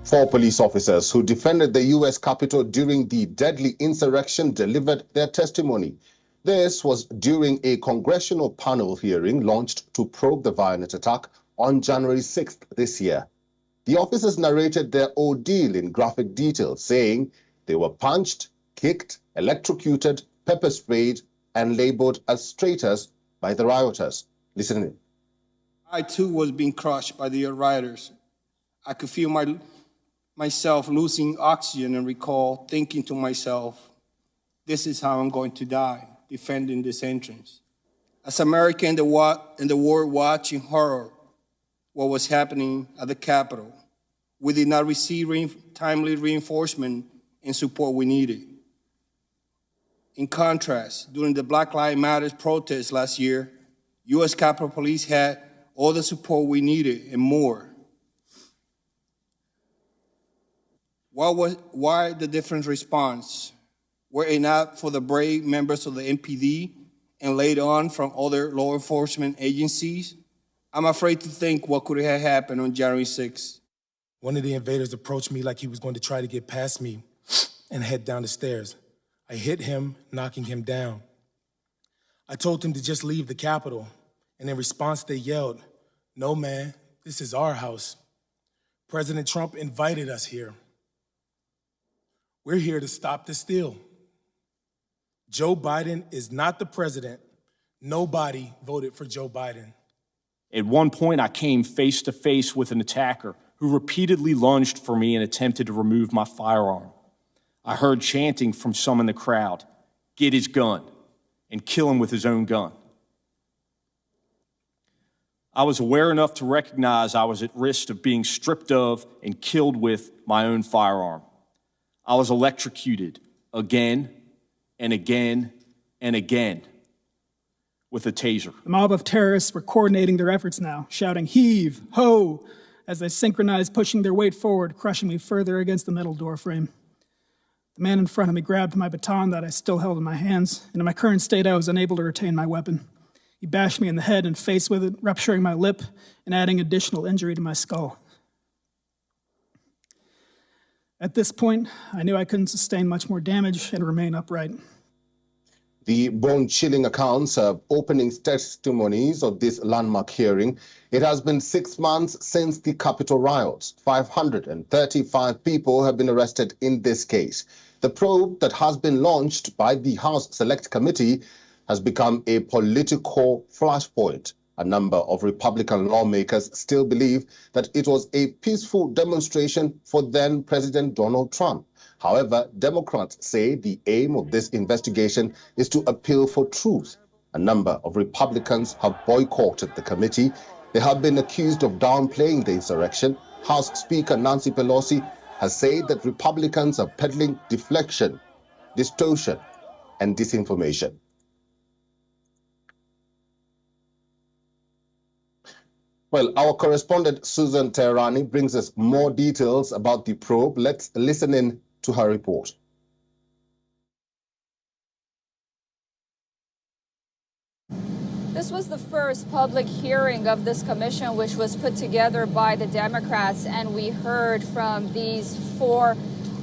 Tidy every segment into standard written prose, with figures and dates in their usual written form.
Four police officers who defended the U.S. Capitol during the deadly insurrection delivered their testimony. This was during a congressional panel hearing launched to probe the violent attack on January 6th this year. The officers narrated their ordeal in graphic detail, saying they were punched, kicked, electrocuted, pepper sprayed, and labeled as traitors by the rioters. Listen in. I too was being crushed by the rioters. I could feel myself losing oxygen and recall thinking to myself, this is how I'm going to die, defending this entrance. As Americans in the world watching horror what was happening at the Capitol, we did not receive timely reinforcement and support we needed. In contrast, during the Black Lives Matter protest last year, U.S. Capitol Police had all the support we needed and more. Why the different response? Were it not for the brave members of the MPD and later on from other law enforcement agencies, I'm afraid to think what could have happened on January 6th. One of the invaders approached me like he was going to try to get past me and head down the stairs. I hit him, knocking him down. I told him to just leave the Capitol, and in response they yelled, "No, man, this is our house. President Trump invited us here. We're here to stop the steal. Joe Biden is not the president. Nobody voted for Joe Biden." At one point, I came face to face with an attacker who repeatedly lunged for me and attempted to remove my firearm. I heard chanting from some in the crowd, "Get his gun," and kill him with his own gun. I was aware enough to recognize I was at risk of being stripped of and killed with my own firearm. I was electrocuted again and again and again with a taser. The mob of terrorists were coordinating their efforts now, shouting "heave, ho," as they synchronized, pushing their weight forward, crushing me further against the metal door frame. The man in front of me grabbed my baton that I still held in my hands, and in my current state, I was unable to retain my weapon. He bashed me in the head and face with it, rupturing my lip and adding additional injury to my skull. At this point, I knew I couldn't sustain much more damage and remain upright. The bone-chilling accounts of opening testimonies of this landmark hearing. It has been 6 months since the Capitol riots. 535 people have been arrested in this case. The probe that has been launched by the House Select Committee has become a political flashpoint. A number of Republican lawmakers still believe that it was a peaceful demonstration for then-President Donald Trump. However, Democrats say the aim of this investigation is to appeal for truth. A number of Republicans have boycotted the committee. They have been accused of downplaying the insurrection. House Speaker Nancy Pelosi has said that Republicans are peddling deflection, distortion, and disinformation. Well, our correspondent Susan Teherani brings us more details about the probe. Let's listen in to her report. This was the first public hearing of this commission, which was put together by the Democrats, and we heard from these four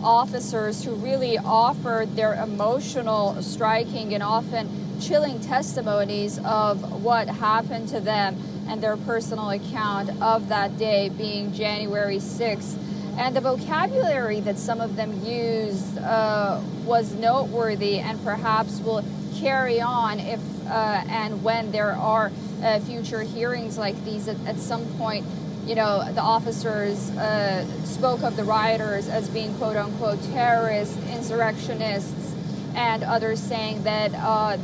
officers who really offered their emotional, striking, and often chilling testimonies of what happened to them and their personal account of that day being January 6th. And the vocabulary that some of them used was noteworthy and perhaps will carry on if and when there are future hearings like these at some point. You know, the officers spoke of the rioters as being quote-unquote terrorists, insurrectionists, and others saying that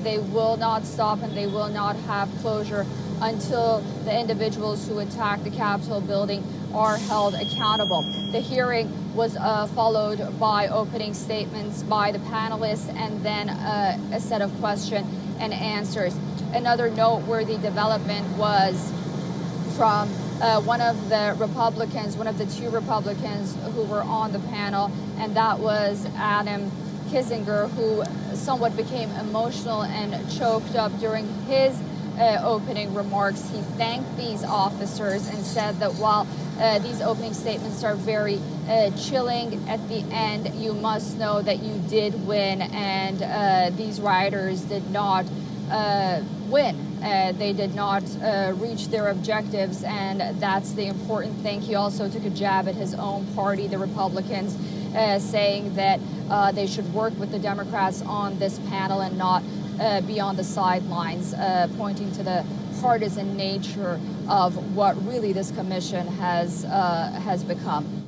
they will not stop and they will not have closure until the individuals who attacked the Capitol building are held accountable. The hearing was followed by opening statements by the panelists and then a set of question and answers. Another noteworthy development was from one of the two Republicans who were on the panel, and that was Adam Kinzinger, who somewhat became emotional and choked up during his opening remarks, he thanked these officers and said that while these opening statements are very chilling, at the end you must know that you did win, and these rioters did not win. They did not reach their objectives, and that's the important thing. He also took a jab at his own party, the Republicans, saying that they should work with the Democrats on this panel and not be on the sidelines, pointing to the partisan nature of what really this commission has become.